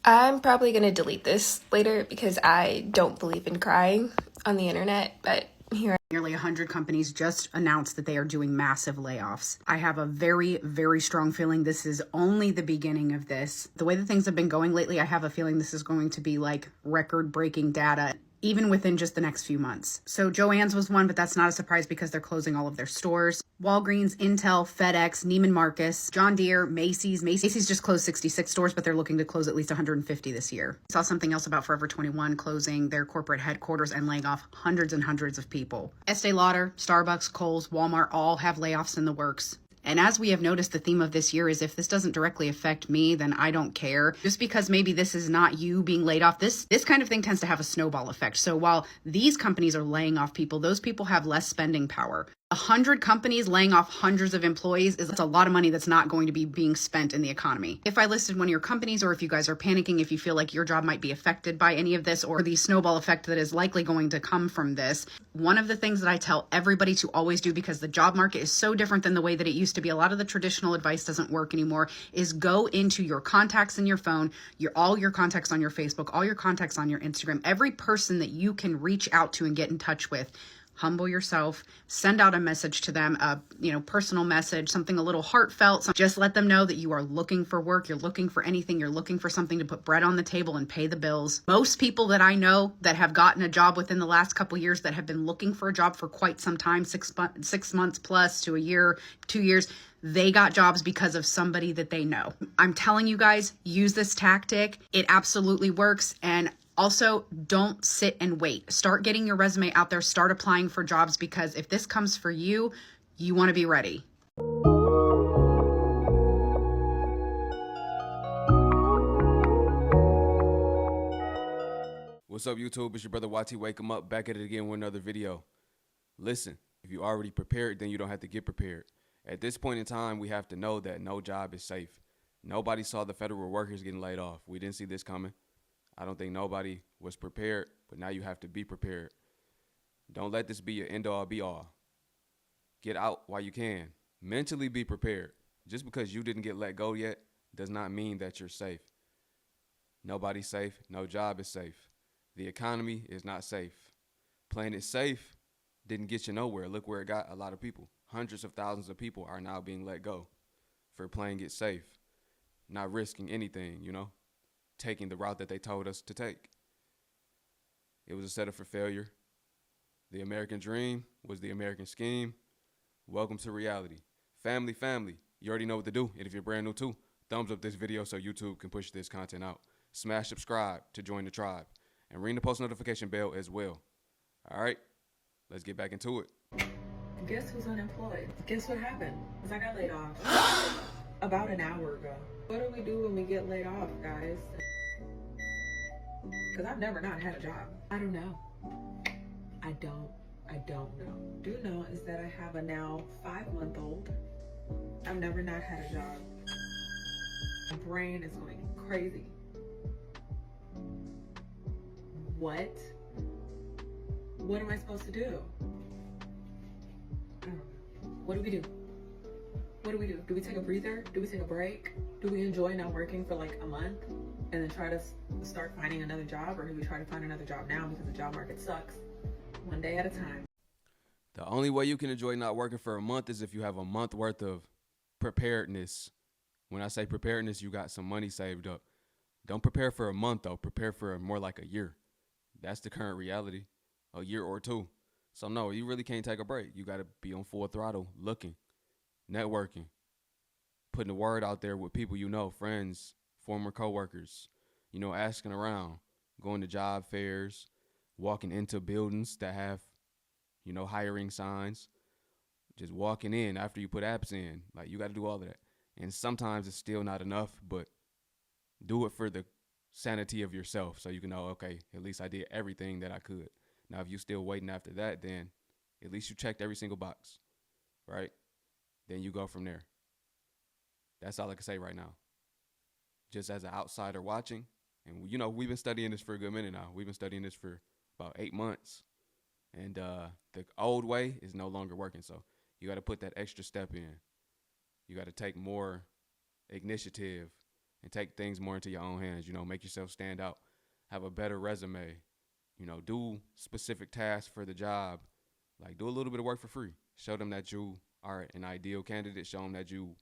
I'm probably going to delete this later because I don't believe in crying on the internet, but here Nearly 100 companies just announced that they are doing massive layoffs. I have a very, very strong feeling this is only the beginning of this. The way that things have been going lately, I have a feeling this is going to be like record-breaking data, even within just the next few months. So Joann's was one, but that's not a surprise because they're closing all of their stores. Walgreens, Intel, FedEx, Neiman Marcus, John Deere, Macy's. Macy's just closed 66 stores, but they're looking to close at least 150 this year. I saw something else about Forever 21 closing their corporate headquarters and laying off hundreds and hundreds of people. Estee Lauder, Starbucks, Kohl's, Walmart all have layoffs in the works. And as we have noticed, the theme of this year is if this doesn't directly affect me, then I don't care. Just because maybe this is not you being laid off, this kind of thing tends to have a snowball effect. So while these companies are laying off people, those people have less spending power. 100 companies laying off hundreds of employees is a lot of money that's not going to be being spent in the economy. If I listed one of your companies, or if you guys are panicking, if you feel like your job might be affected by any of this or the snowball effect that is likely going to come from this, one of the things that I tell everybody to always do, because the job market is so different than the way that it used to be, a lot of the traditional advice doesn't work anymore, is go into your contacts in your phone, all your contacts on your Facebook, all your contacts on your Instagram, every person that you can reach out to and get in touch with. Humble yourself, send out a message to them, a personal message, something a little heartfelt. Just let them know that you are looking for work, you're looking for anything, you're looking for something to put bread on the table and pay the bills. Most people that I know that have gotten a job within the last couple years, that have been looking for a job for quite some time, 6 months plus to a year, 2 years, they got jobs because of somebody that they know. I'm telling you guys, use this tactic. It absolutely works. And also, don't sit and wait. Start getting your resume out there. Start applying for jobs, because if this comes for you, you want to be ready. What's up, YouTube? It's your brother YT. Wake 'em up, back at it again with another video. Listen, if you already prepared, then you don't have to get prepared. At this point in time, we have to know that no job is safe. Nobody saw the federal workers getting laid off. We didn't see this coming. I don't think nobody was prepared, but now you have to be prepared. Don't let this be your end-all, be-all. Get out while you can. Mentally be prepared. Just because you didn't get let go yet does not mean that you're safe. Nobody's safe. No job is safe. The economy is not safe. Playing it safe didn't get you nowhere. Look where it got a lot of people. Hundreds of thousands of people are now being let go for playing it safe, not risking anything, taking the route that they told us to take. It was a setup for failure. The American dream was the American scheme. Welcome to reality. Family, you already know what to do. And if you're brand new too, thumbs up this video so YouTube can push this content out. Smash subscribe to join the tribe. And ring the post notification bell as well. All right, let's get back into it. Guess who's unemployed? Guess what happened? Because I got laid off about an hour ago. What do we do when we get laid off, guys? Because I've never not had a job. I don't know. I don't know. Do know is that I have a now 5-month-old. I've never not had a job. My brain is going crazy. What am I supposed to do? I don't know. What do we do? What do we do? Do we take a breather? Do we take a break? Do we enjoy not working for like a month and then try to start finding another job? Or do we try to find another job now because the job market sucks? One day at a time. The only way you can enjoy not working for a month is if you have a month worth of preparedness. When I say preparedness, you got some money saved up. Don't prepare for a month though. Prepare for more like a year. That's the current reality, a year or two. So no, you really can't take a break. You got to be on full throttle, looking, networking, putting the word out there with people you know, friends, former coworkers, asking around, going to job fairs, walking into buildings that have, hiring signs, just walking in after you put apps in. Like, you got to do all of that. And sometimes it's still not enough, but do it for the sanity of yourself so you can know, okay, at least I did everything that I could. Now, if you're still waiting after that, then at least you checked every single box, right? Then you go from there. That's all I can say right now. Just as an outsider watching, and we've been studying this for a good minute now. We've been studying this for about 8 months. And the old way is no longer working. So you got to put that extra step in. You got to take more initiative and take things more into your own hands. Make yourself stand out, have a better resume, do specific tasks for the job, like do a little bit of work for free. Show them that you are an ideal candidate. Show them that you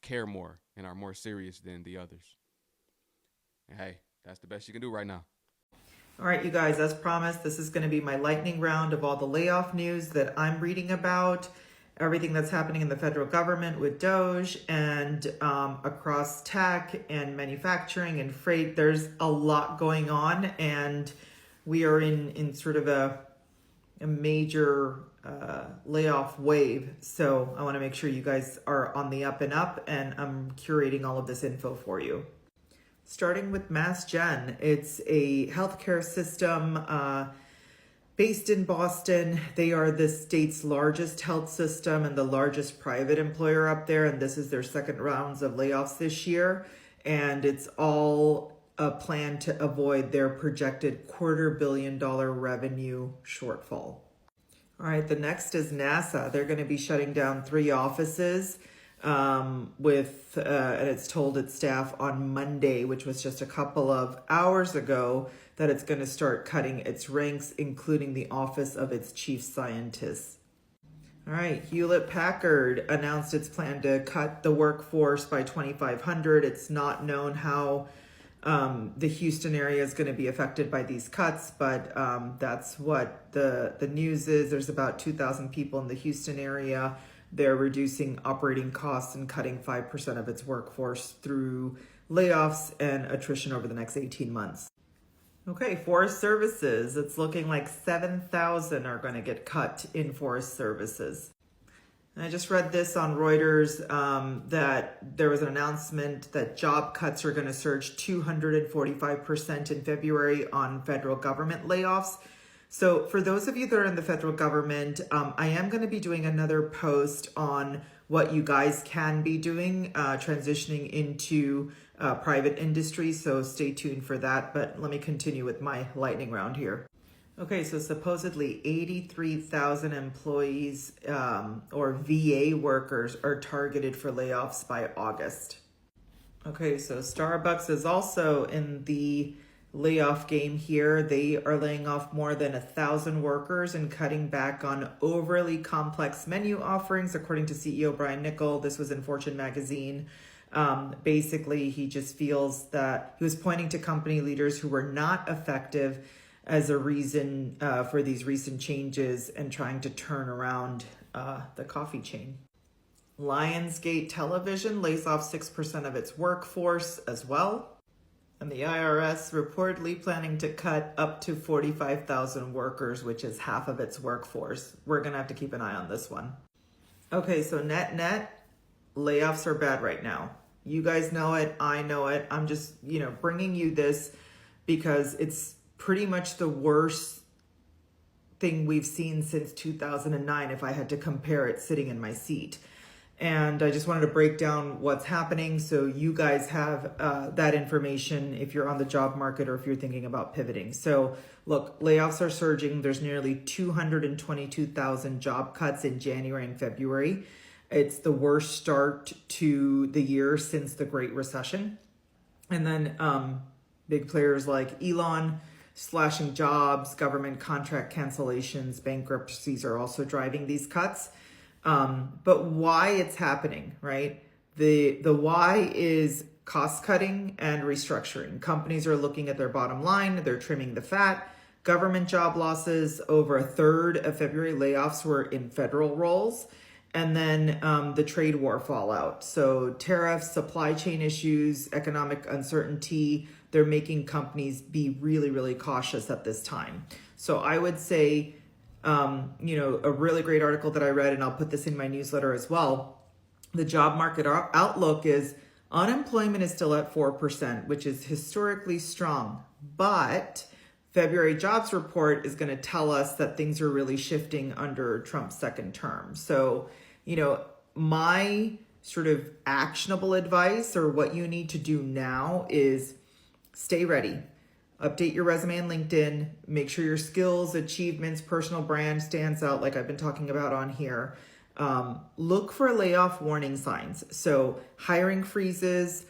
care more and are more serious than the others. And hey, that's the best you can do right now. All right, you guys, as promised, this is going to be my lightning round of all the layoff news that I'm reading about, everything that's happening in the federal government with Doge and across tech and manufacturing and freight. There's a lot going on, and we are in sort of a major layoff wave. So I want to make sure you guys are on the up and up, and I'm curating all of this info for you. Starting with Mass Gen, it's a healthcare system based in Boston. They are the state's largest health system and the largest private employer up there. And this is their second rounds of layoffs this year. And it's all a plan to avoid their projected $250 million revenue shortfall. All right, the next is NASA. They're going to be shutting down 3 offices and it's told its staff on Monday, which was just a couple of hours ago, that it's going to start cutting its ranks, including the office of its chief scientist. All right, Hewlett-Packard announced its plan to cut the workforce by 2,500. It's not known how the Houston area is going to be affected by these cuts, but that's what the news is. There's about 2,000 people in the Houston area. They're reducing operating costs and cutting 5% of its workforce through layoffs and attrition over the next 18 months. Okay, Forest Services. It's looking like 7,000 are going to get cut in Forest Services. And I just read this on Reuters that there was an announcement that job cuts are going to surge 245% in February on federal government layoffs. So for those of you that are in the federal government, I am going to be doing another post on what you guys can be doing, transitioning into private industry. So stay tuned for that. But let me continue with my lightning round here. Okay, so supposedly 83,000 employees or VA workers are targeted for layoffs by August. Okay, so Starbucks is also in the layoff game here. They are laying off more than 1,000 workers and cutting back on overly complex menu offerings, according to CEO Brian Niccol. This was in Fortune magazine. Basically, he just feels that he was pointing to company leaders who were not effective as a reason for these recent changes and trying to turn around the coffee chain. Lionsgate Television lays off 6% of its workforce as well. And the IRS reportedly planning to cut up to 45,000 workers, which is half of its workforce. We're going to have to keep an eye on this one. Okay, so net, layoffs are bad right now. You guys know it. I know it. I'm just, bringing you this because it's pretty much the worst thing we've seen since 2009 if I had to compare it sitting in my seat. And I just wanted to break down what's happening so you guys have that information if you're on the job market or if you're thinking about pivoting. So look, layoffs are surging. There's nearly 222,000 job cuts in January and February. It's the worst start to the year since the Great Recession. And then big players like Elon slashing jobs, government contract cancellations, bankruptcies are also driving these cuts. But why it's happening, right? The why is cost cutting and restructuring. Companies are looking at their bottom line. They're trimming the fat. Government job losses, over 1/3 of February layoffs were in federal roles. And then the trade war fallout. So tariffs, supply chain issues, economic uncertainty, they're making companies be really, really cautious at this time. So I would say, a really great article that I read, and I'll put this in my newsletter as well. The job market outlook is unemployment is still at 4%, which is historically strong. But February jobs report is going to tell us that things are really shifting under Trump's second term. So, my sort of actionable advice or what you need to do now is stay ready. Update your resume and LinkedIn. Make sure your skills, achievements, personal brand stands out like I've been talking about on here. Look for layoff warning signs. So hiring freezes,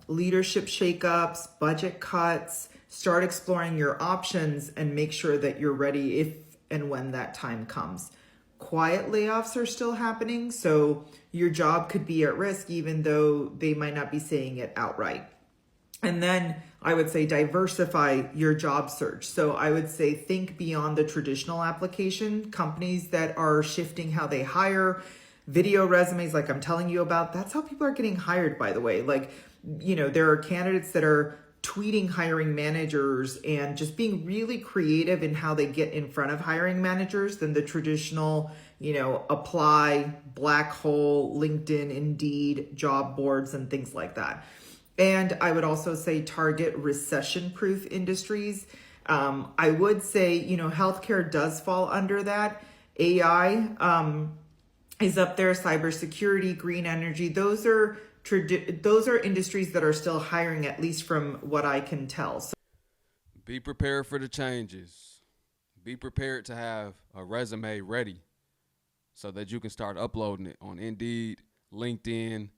leadership shakeups, budget cuts. Start exploring your options and make sure that you're ready if and when that time comes. Quiet layoffs are still happening, so your job could be at risk even though they might not be saying it outright. And then I would say diversify your job search. So I would say think beyond the traditional application. Companies that are shifting how they hire, video resumes like I'm telling you about, that's how people are getting hired, by the way. Like, there are candidates that are tweeting hiring managers and just being really creative in how they get in front of hiring managers than the traditional, apply, black hole, LinkedIn, Indeed, job boards, and things like that. And I would also say target recession-proof industries. I would say, healthcare does fall under that. AI is up there, cybersecurity, green energy. Those are industries that are still hiring, at least from what I can tell. So Be prepared for the changes. Be prepared to have a resume ready so that you can start uploading it on Indeed, LinkedIn,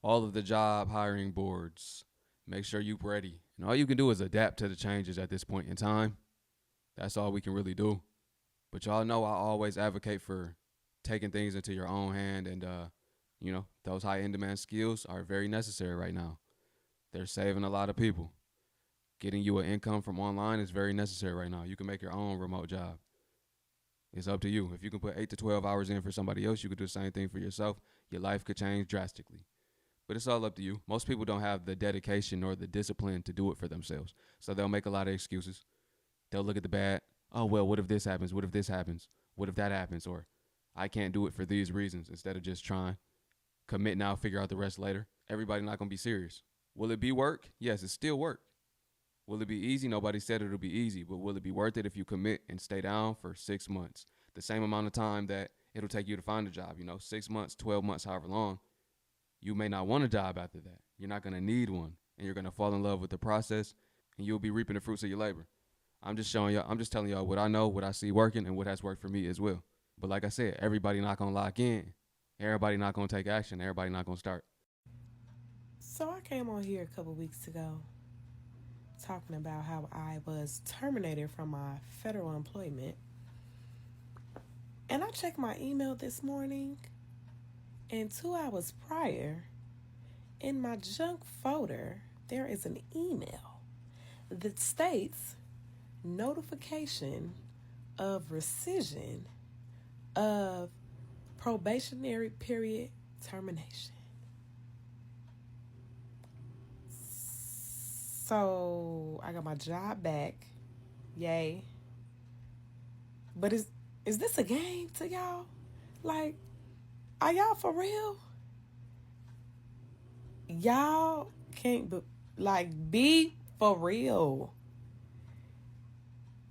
all of the job hiring boards. Make sure you're ready. And all you can do is adapt to the changes at this point in time. That's all we can really do. But y'all know I always advocate for taking things into your own hand, and those high in demand skills are very necessary right now. They're saving a lot of people. Getting you an income from online is very necessary right now. You can make your own remote job. It's up to you. If you can put 8 to 12 hours in for somebody else, you could do the same thing for yourself. Your life could change drastically. But it's all up to you. Most people don't have the dedication or the discipline to do it for themselves. So they'll make a lot of excuses. They'll look at the bad. Oh, well, what if this happens? What if this happens? What if that happens? Or I can't do it for these reasons, instead of just trying. Commit now, figure out the rest later. Everybody not going to be serious. Will it be work? Yes, it's still work. Will it be easy? Nobody said it'll be easy, but will it be worth it if you commit and stay down for 6 months? The same amount of time that it'll take you to find a job, 6 months, 12 months, however long. You may not want a job after that. You're not going to need one, and you're going to fall in love with the process, and you'll be reaping the fruits of your labor. I'm just telling y'all what I know, what I see working, and what has worked for me as well. But like I said, everybody not going to lock in. Everybody not going to take action. Everybody not going to start. So I came on here a couple weeks ago talking about how I was terminated from my federal employment. And I checked my email this morning, and 2 hours prior, in my junk folder, there is an email that states notification of rescission of probationary period termination. So I got my job back. Yay. But is this a game to y'all? Like, are y'all for real? Y'all can't be for real.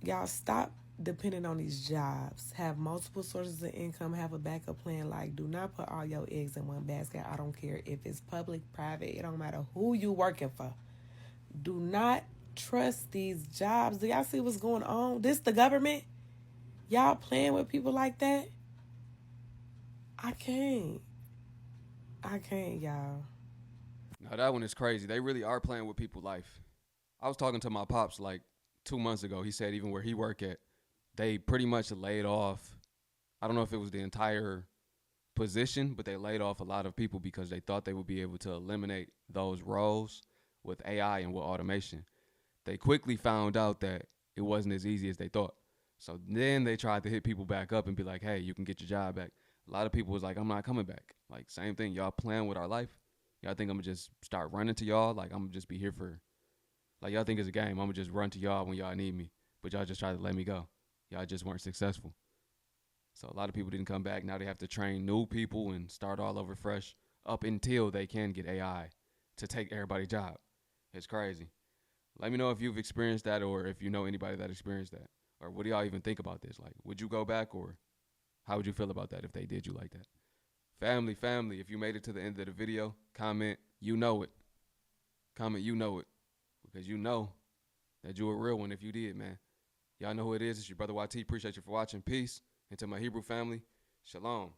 Y'all stop depending on these jobs. Have multiple sources of income. Have a backup plan. Like, do not put all your eggs in one basket. I don't care if it's public, private. It don't matter who you working for. Do not trust these jobs. Do y'all see what's going on? This the government? Y'all playing with people like that? I can't, y'all. Now that one is crazy. They really are playing with people's life. I was talking to my pops like 2 months ago. He said even where he work at, they pretty much laid off. I don't know if it was the entire position, but they laid off a lot of people because they thought they would be able to eliminate those roles with AI and with automation. They quickly found out that it wasn't as easy as they thought. So then they tried to hit people back up and be like, hey, you can get your job back. A lot of people was like, I'm not coming back. Like, same thing. Y'all playing with our life. Y'all think I'm going to just start running to y'all? Like, I'm going to just be here for, like, y'all think it's a game. I'm going to just run to y'all when y'all need me. But y'all just tried to let me go. Y'all just weren't successful. So a lot of people didn't come back. Now they have to train new people and start all over fresh up until they can get AI to take everybody's job. It's crazy. Let me know if you've experienced that or if you know anybody that experienced that. Or what do y'all even think about this? Like, would you go back, or how would you feel about that if they did you like that? Family, if you made it to the end of the video, comment, you know it. Comment, you know it. Because you know that you a real one if you did, man. Y'all know who it is. It's your brother YT. Appreciate you for watching. Peace. And to my Hebrew family, shalom.